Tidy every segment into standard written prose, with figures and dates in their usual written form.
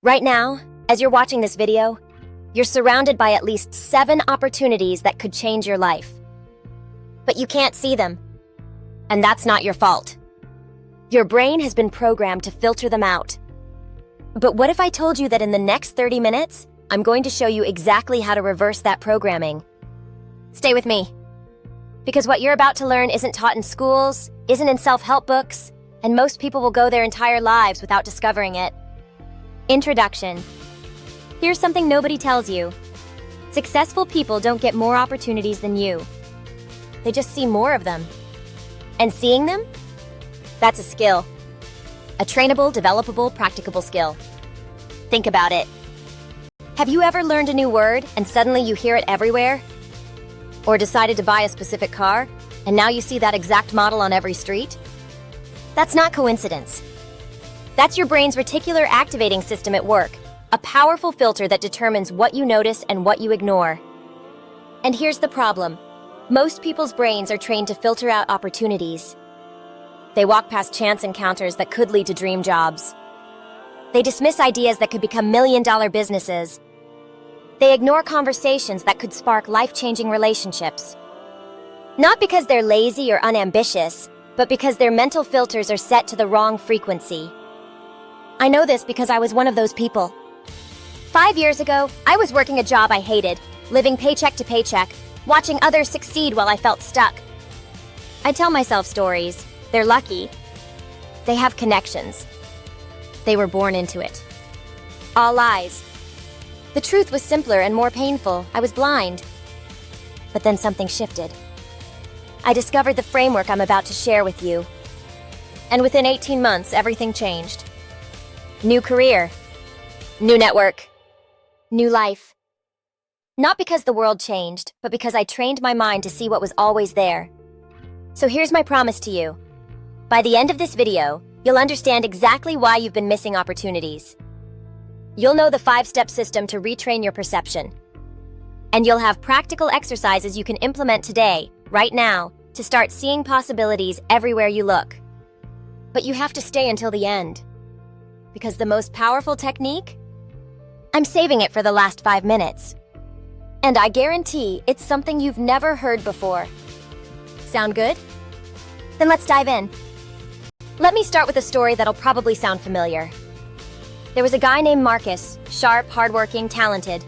Right now, as you're watching this video, you're surrounded by at least 7 opportunities that could change your life. But you can't see them. And that's not your fault. Your brain has been programmed to filter them out. But what if I told you that in the next 30 minutes, I'm going to show you exactly how to reverse that programming? Stay with me. Because what you're about to learn isn't taught in schools, isn't in self-help books, and most people will go their entire lives without discovering it. Introduction. Here's something nobody tells you. Successful people don't get more opportunities than you. They just see more of them. And seeing them? That's a skill. A trainable, developable, practicable skill. Think about it. Have you ever learned a new word and suddenly you hear it everywhere? Or decided to buy a specific car, and now you see that exact model on every street? That's not coincidence. That's your brain's reticular activating system at work, a powerful filter that determines what you notice and what you ignore. And here's the problem. Most people's brains are trained to filter out opportunities. They walk past chance encounters that could lead to dream jobs. They dismiss ideas that could become million-dollar businesses. They ignore conversations that could spark life-changing relationships. Not because they're lazy or unambitious, but because their mental filters are set to the wrong frequency. I know this because I was one of those people. 5 years ago, I was working a job I hated, living paycheck to paycheck, watching others succeed while I felt stuck. I tell myself stories. They're lucky. They have connections. They were born into it. All lies. The truth was simpler and more painful. I was blind. But then something shifted. I discovered the framework I'm about to share with you. And within 18 months, everything changed. New career. New network. New life. Not because the world changed, but because I trained my mind to see what was always there. So here's my promise to you. By the end of this video, you'll understand exactly why you've been missing opportunities. You'll know the 5-step system to retrain your perception. And you'll have practical exercises you can implement today, right now, to start seeing possibilities everywhere you look. But you have to stay until the end. Because the most powerful technique? I'm saving it for the last 5 minutes. And I guarantee it's something you've never heard before. Sound good? Then let's dive in. Let me start with a story that'll probably sound familiar. There was a guy named Marcus, sharp, hardworking, talented.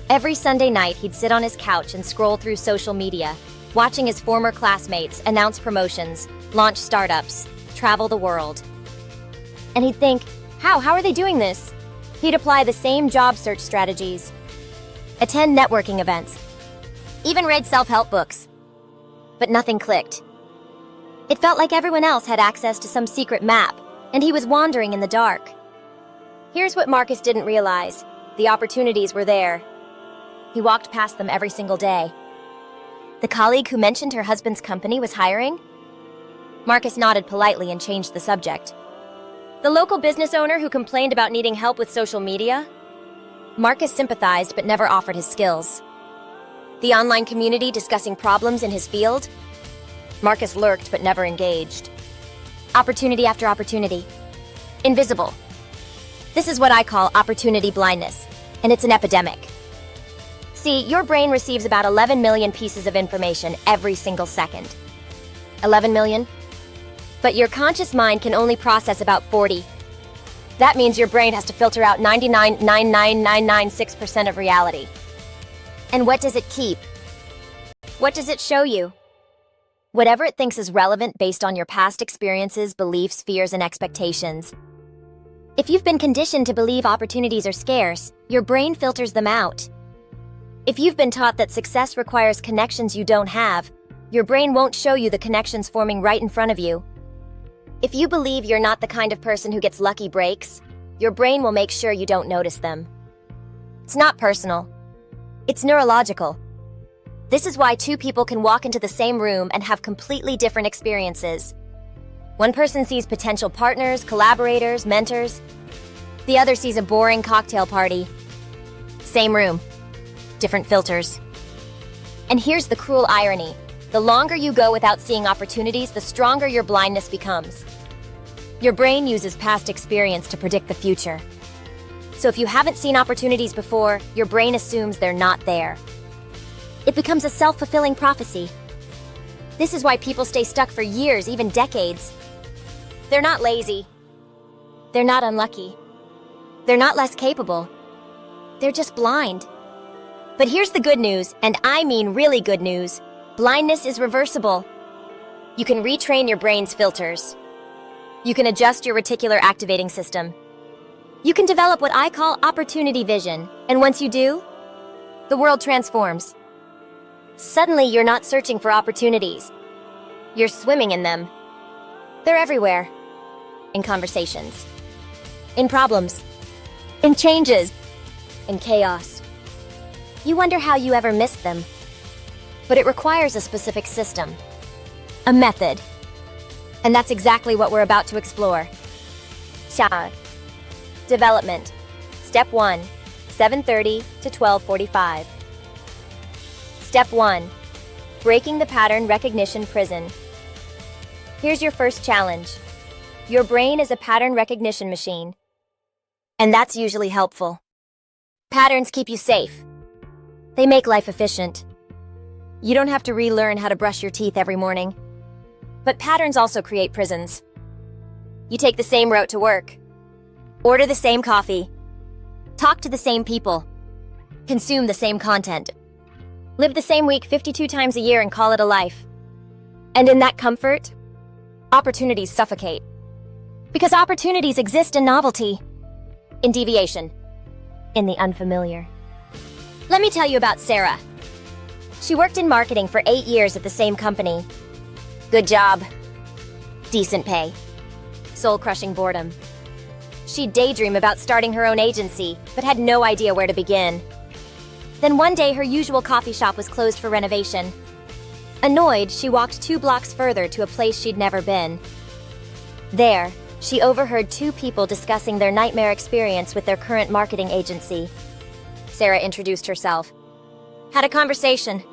Every Sunday night, he'd sit on his couch and scroll through social media, watching his former classmates announce promotions, launch startups, travel the world. And he'd think, how are they doing this? He'd apply the same job search strategies, attend networking events, even read self-help books. But nothing clicked. It felt like everyone else had access to some secret map, and he was wandering in the dark. Here's what Marcus didn't realize. The opportunities were there. He walked past them every single day. The colleague who mentioned her husband's company was hiring? Marcus nodded politely and changed the subject. The local business owner who complained about needing help with social media? Marcus sympathized but never offered his skills. The online community discussing problems in his field? Marcus lurked but never engaged. Opportunity after opportunity. Invisible. This is what I call opportunity blindness, and it's an epidemic. See, your brain receives about 11 million pieces of information every single second. 11 million? But your conscious mind can only process about 40. That means your brain has to filter out 99.99996% of reality. And what does it keep? What does it show you? Whatever it thinks is relevant based on your past experiences, beliefs, fears, and expectations. If you've been conditioned to believe opportunities are scarce, your brain filters them out. If you've been taught that success requires connections you don't have, your brain won't show you the connections forming right in front of you. If you believe you're not the kind of person who gets lucky breaks, your brain will make sure you don't notice them. It's not personal. It's neurological. This is why 2 people can walk into the same room and have completely different experiences. One person sees potential partners, collaborators, mentors. The other sees a boring cocktail party. Same room. Different filters. And here's the cruel irony. The longer you go without seeing opportunities, the stronger your blindness becomes. Your brain uses past experience to predict the future. So if you haven't seen opportunities before, your brain assumes they're not there. It becomes a self-fulfilling prophecy. This is why people stay stuck for years, even decades. They're not lazy. They're not unlucky. They're not less capable. They're just blind. But here's the good news, and I mean really good news. Blindness is reversible. You can retrain your brain's filters. You can adjust your reticular activating system. You can develop what I call opportunity vision, and once you do, the world transforms. Suddenly, you're not searching for opportunities. You're swimming in them. They're everywhere. In conversations. In problems. In changes. In chaos. You wonder how you ever missed them. But it requires a specific system. A method. And that's exactly what we're about to explore. Xia. Development. Step 1. 7:30 to 12:45. Step 1. Breaking the pattern recognition prison. Here's your first challenge. Your brain is a pattern recognition machine. And that's usually helpful. Patterns keep you safe. They make life efficient. You don't have to relearn how to brush your teeth every morning. But patterns also create prisons. You take the same route to work. Order the same coffee. Talk to the same people. Consume the same content. Live the same week 52 times a year and call it a life. And in that comfort, opportunities suffocate. Because opportunities exist in novelty, in deviation, in the unfamiliar. Let me tell you about Sarah. She worked in marketing for 8 years at the same company. Good job. Decent pay. Soul-crushing boredom. She'd daydream about starting her own agency, but had no idea where to begin. Then one day her usual coffee shop was closed for renovation. Annoyed, she walked 2 blocks further to a place she'd never been. There, she overheard 2 people discussing their nightmare experience with their current marketing agency. Sarah introduced herself. Had a conversation.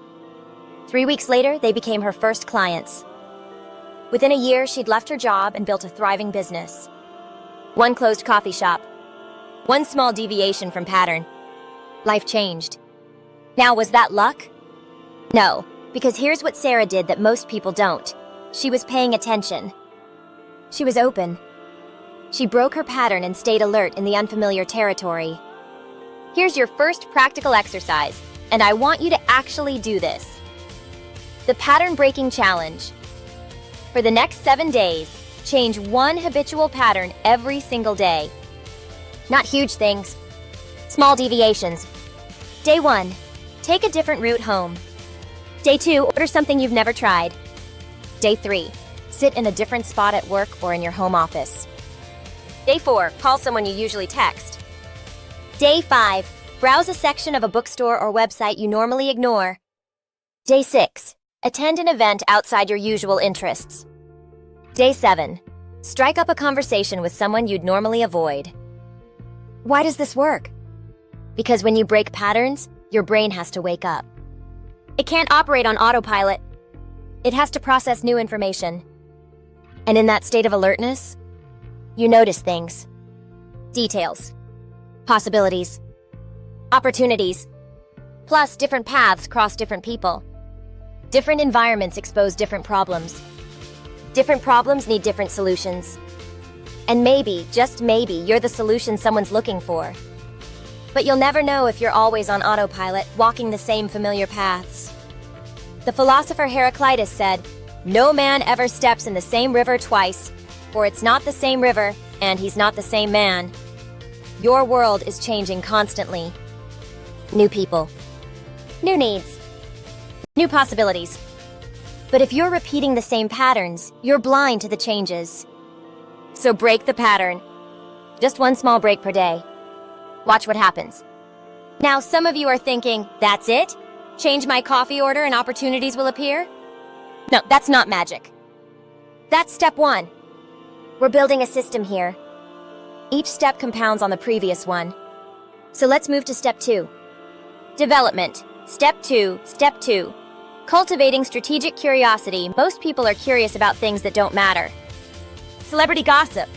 3 weeks later, they became her first clients. Within a year, she'd left her job and built a thriving business. 1 closed coffee shop. 1 small deviation from pattern. Life changed. Now, was that luck? No, because here's what Sarah did that most people don't. She was paying attention. She was open. She broke her pattern and stayed alert in the unfamiliar territory. Here's your first practical exercise, and I want you to actually do this. The Pattern Breaking Challenge. For the next 7 days, change 1 habitual pattern every single day. Not huge things. Small deviations. Day 1. Take a different route home. Day 2. Order something you've never tried. Day 3. Sit in a different spot at work or in your home office. Day 4. Call someone you usually text. Day 5. Browse a section of a bookstore or website you normally ignore. Day 6. Attend an event outside your usual interests. Day 7. Strike up a conversation with someone you'd normally avoid. Why does this work? Because when you break patterns, your brain has to wake up. It can't operate on autopilot. It has to process new information. And in that state of alertness, you notice things. Details. Possibilities. Opportunities. Plus, different paths cross different people. Different environments expose different problems. Different problems need different solutions. And maybe, just maybe, you're the solution someone's looking for. But you'll never know if you're always on autopilot, walking the same familiar paths. The philosopher Heraclitus said, "No man ever steps in the same river twice, for it's not the same river, and he's not the same man." Your world is changing constantly. New people. New needs. New possibilities. But if you're repeating the same patterns, you're blind to the changes. So break the pattern. Just 1 small break per day. Watch what happens. Now, some of you are thinking, that's it? Change my coffee order and opportunities will appear? No, that's not magic. That's step 1. We're building a system here. Each step compounds on the previous one. So let's move to step 2. Development. Step 2. Step 2. Cultivating strategic curiosity. Most people are curious about things that don't matter. Celebrity gossip.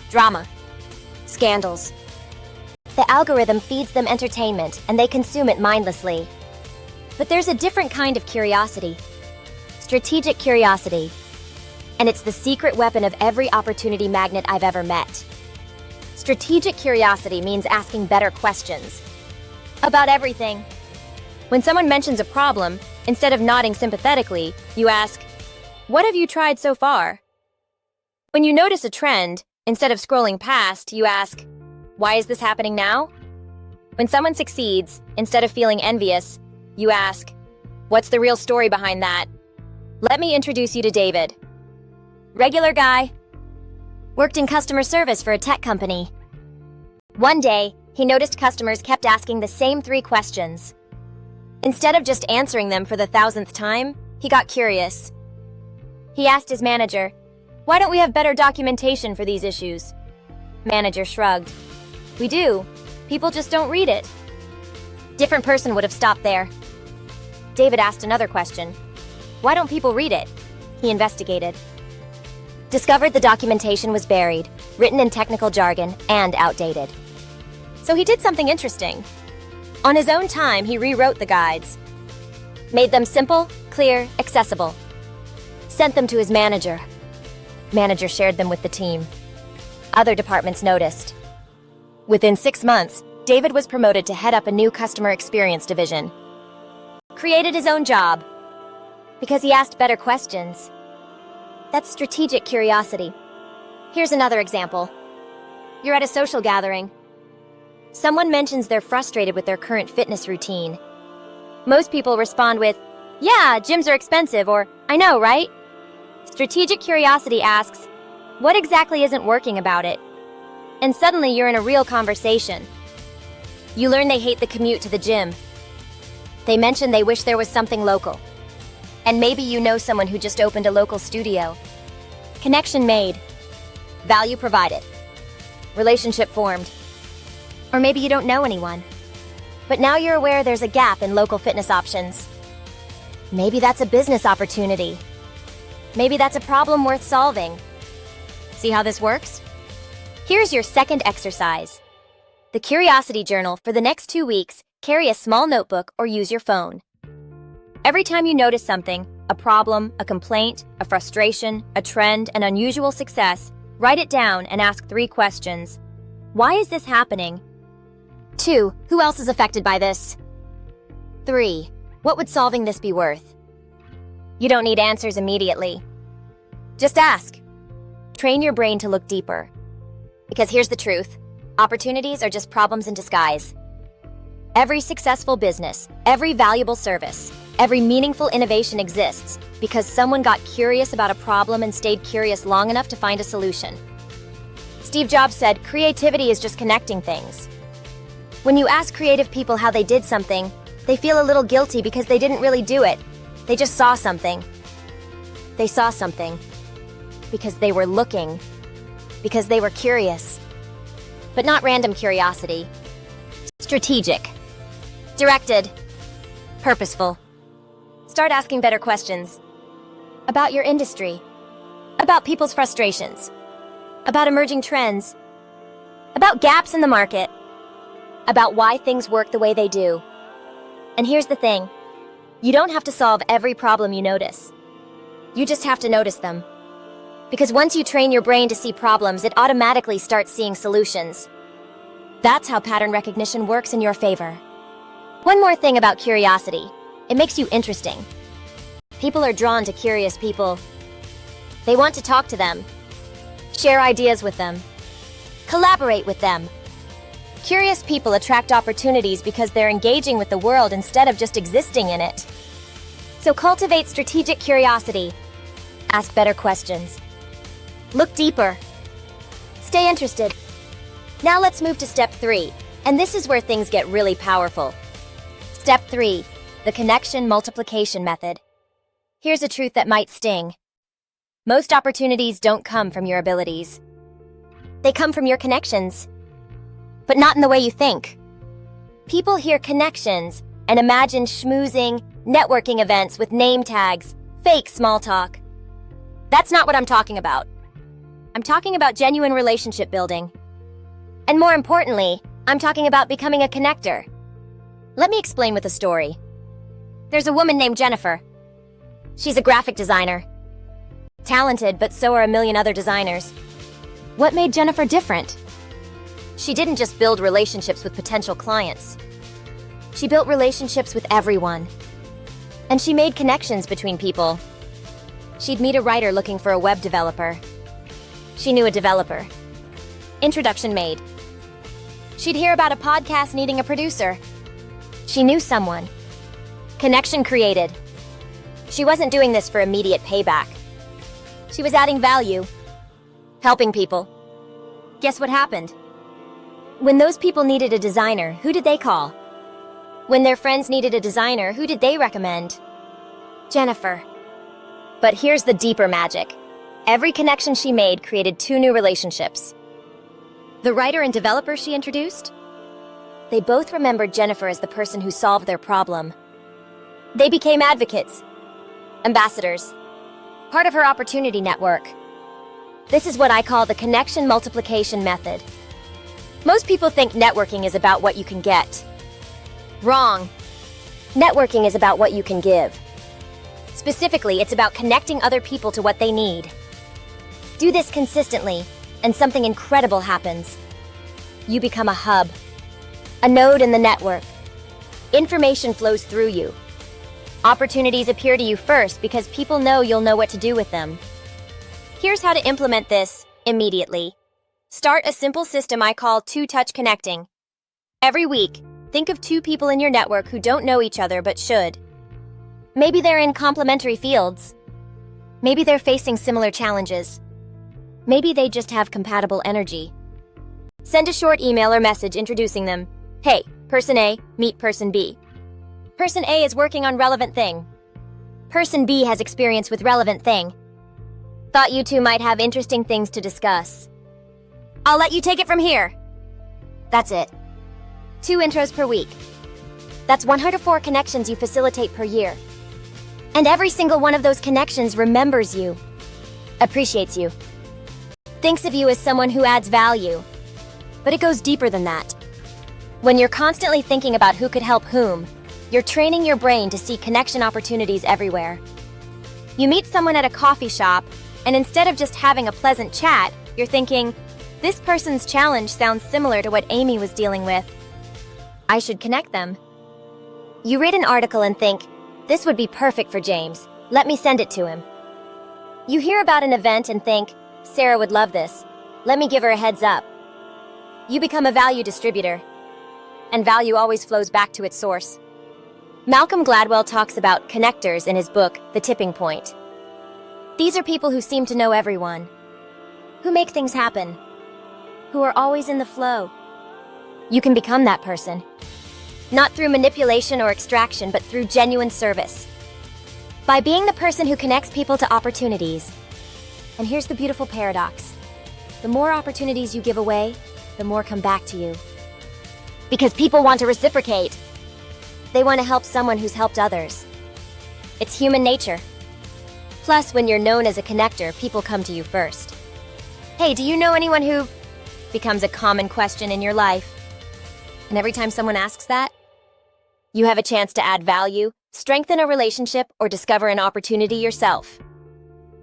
Drama. Scandals. The algorithm feeds them entertainment, and they consume it mindlessly. But there's a different kind of curiosity. Strategic curiosity. And it's the secret weapon of every opportunity magnet I've ever met. Strategic curiosity means asking better questions. About everything. When someone mentions a problem, instead of nodding sympathetically, you ask, "What have you tried so far?" When you notice a trend, instead of scrolling past, you ask, "Why is this happening now?" When someone succeeds, instead of feeling envious, you ask, "What's the real story behind that?" Let me introduce you to David. Regular guy. Worked in customer service for a tech company. One day, he noticed customers kept asking the same 3 questions. Instead of just answering them for the 1,000th time, he got curious. He asked his manager, "Why don't we have better documentation for these issues?" Manager shrugged. "We do. People just don't read it." Different person would have stopped there. David asked another question. "Why don't people read it?" He investigated. Discovered the documentation was buried, written in technical jargon, and outdated. So he did something interesting. On his own time, he rewrote the guides. Made them simple, clear, accessible. Sent them to his manager. Manager shared them with the team. Other departments noticed. Within 6 months, David was promoted to head up a new customer experience division. Created his own job. Because he asked better questions. That's strategic curiosity. Here's another example. You're at a social gathering. Someone mentions they're frustrated with their current fitness routine. Most people respond with, "Yeah, gyms are expensive," or "I know, right?" Strategic curiosity asks, "What exactly isn't working about it?" And suddenly you're in a real conversation. You learn they hate the commute to the gym. They mention they wish there was something local. And maybe you know someone who just opened a local studio. Connection made. Value provided. Relationship formed. Or maybe you don't know anyone. But now you're aware there's a gap in local fitness options. Maybe that's a business opportunity. Maybe that's a problem worth solving. See how this works? Here's your second exercise. The Curiosity Journal. For the next 2 weeks, carry a small notebook or use your phone. Every time you notice something, a problem, a complaint, a frustration, a trend, an unusual success, write it down and ask 3 questions. Why is this happening? 2. Who else is affected by this? 3. What would solving this be worth? You don't need answers immediately. Just ask. Train your brain to look deeper. Because here's the truth. Opportunities are just problems in disguise. Every successful business, every valuable service, every meaningful innovation exists because someone got curious about a problem and stayed curious long enough to find a solution. Steve Jobs said, "Creativity is just connecting things." When you ask creative people how they did something, they feel a little guilty because they didn't really do it. They just saw something. They saw something because they were looking, because they were curious. But not random curiosity. Strategic. Directed. Purposeful. Start asking better questions. About your industry. About people's frustrations. About emerging trends. About gaps in the market. About why things work the way they do. And here's the thing. You don't have to solve every problem you notice. You just have to notice them. Because once you train your brain to see problems, it automatically starts seeing solutions. That's how pattern recognition works in your favor. One more thing about curiosity. It makes you interesting. People are drawn to curious people. They want to talk to them, share ideas with them, collaborate with them. Curious people attract opportunities because they're engaging with the world instead of just existing in it. So cultivate strategic curiosity. Ask better questions. Look deeper. Stay interested. Now let's move to step 3, and this is where things get really powerful. Step 3, the connection multiplication method. Here's a truth that might sting. Most opportunities don't come from your abilities. They come from your connections. But not in the way you think. People hear connections and imagine schmoozing, networking events with name tags, fake small talk. That's not what I'm talking about. I'm talking about genuine relationship building. And more importantly, I'm talking about becoming a connector. Let me explain with a story. There's a woman named Jennifer. She's a graphic designer. Talented, but so are a million other designers. What made Jennifer different? She didn't just build relationships with potential clients. She built relationships with everyone. And she made connections between people. She'd meet a writer looking for a web developer. She knew a developer. Introduction made. She'd hear about a podcast needing a producer. She knew someone. Connection created. She wasn't doing this for immediate payback. She was adding value. Helping people. Guess what happened? When those people needed a designer, who did they call? When their friends needed a designer, who did they recommend? Jennifer. But here's the deeper magic. Every connection she made created 2 new relationships. The writer and developer she introduced? They both remembered Jennifer as the person who solved their problem. They became advocates, ambassadors, part of her opportunity network. This is what I call the connection multiplication method. Most people think networking is about what you can get. Wrong. Networking is about what you can give. Specifically, it's about connecting other people to what they need. Do this consistently, and something incredible happens. You become a hub, a node in the network. Information flows through you. Opportunities appear to you first because people know you'll know what to do with them. Here's how to implement this immediately. Start a simple system I call 2-touch connecting. Every week, think of 2 people in your network who don't know each other but should. Maybe they're in complementary fields. Maybe they're facing similar challenges. Maybe they just have compatible energy. Send a short email or message introducing them. Hey, person A, meet person B. Person A is working on relevant thing. Person B has experience with relevant thing. Thought you two might have interesting things to discuss. I'll let you take it from here. That's it. 2 intros per week. That's 104 connections you facilitate per year. And every single one of those connections remembers you, appreciates you, thinks of you as someone who adds value. But it goes deeper than that. When you're constantly thinking about who could help whom, you're training your brain to see connection opportunities everywhere. You meet someone at a coffee shop, and instead of just having a pleasant chat, you're thinking, this person's challenge sounds similar to what Amy was dealing with. I should connect them. You read an article and think, this would be perfect for James. Let me send it to him. You hear about an event and think, Sarah would love this. Let me give her a heads up. You become a value distributor. And value always flows back to its source. Malcolm Gladwell talks about connectors in his book, The Tipping Point. These are people who seem to know everyone, who make things happen, who are always in the flow. You can become that person. Not through manipulation or extraction, but through genuine service. By being the person who connects people to opportunities. And here's the beautiful paradox. The more opportunities you give away, the more come back to you. Because people want to reciprocate. They want to help someone who's helped others. It's human nature. Plus, when you're known as a connector, people come to you first. Hey, do you know anyone who becomes a common question in your life? And every time someone asks that, you have a chance to add value, strengthen a relationship, or discover an opportunity yourself.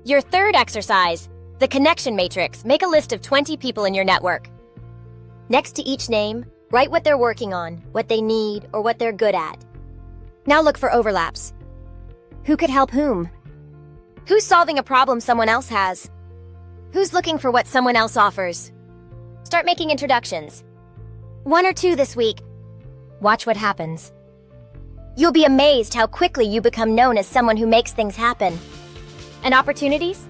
Your third exercise, the connection matrix. Make a list of 20 people in your network. Next to each name, write what they're working on, what they need, or what they're good at. Now look for overlaps. Who could help whom? Who's solving a problem someone else has? Who's looking for what someone else offers? Start making introductions. 1 or 2 this week. Watch what happens. You'll be amazed how quickly you become known as someone who makes things happen. And opportunities?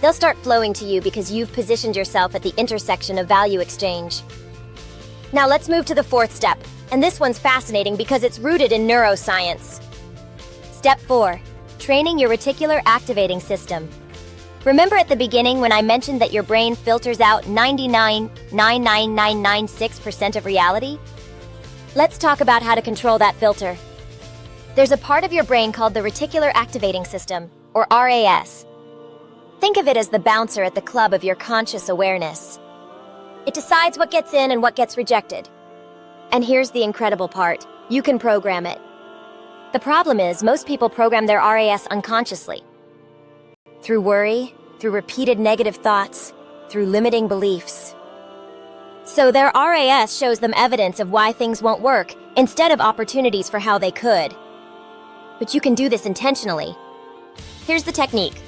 They'll start flowing to you because you've positioned yourself at the intersection of value exchange. Now let's move to the 4th step, and this one's fascinating because it's rooted in neuroscience. Step 4, training your reticular activating system. Remember at the beginning when I mentioned that your brain filters out 99.99996% of reality? Let's talk about how to control that filter. There's a part of your brain called the reticular activating system, or RAS. Think of it as the bouncer at the club of your conscious awareness. It decides what gets in and what gets rejected. And here's the incredible part. You can program it. The problem is, most people program their RAS unconsciously. Through worry, through repeated negative thoughts, through limiting beliefs. So their RAS shows them evidence of why things won't work, instead of opportunities for how they could. But you can do this intentionally. Here's the technique.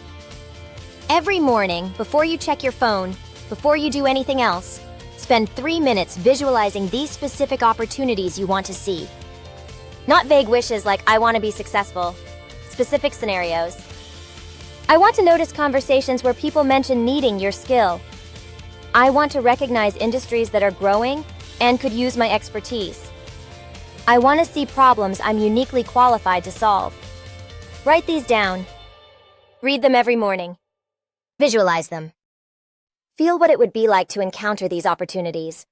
Every morning, before you check your phone, before you do anything else, spend 3 minutes visualizing these specific opportunities you want to see. Not vague wishes like, I want to be successful. Specific scenarios. I want to notice conversations where people mention needing your skill. I want to recognize industries that are growing and could use my expertise. I want to see problems I'm uniquely qualified to solve. Write these down. Read them every morning. Visualize them. Feel what it would be like to encounter these opportunities.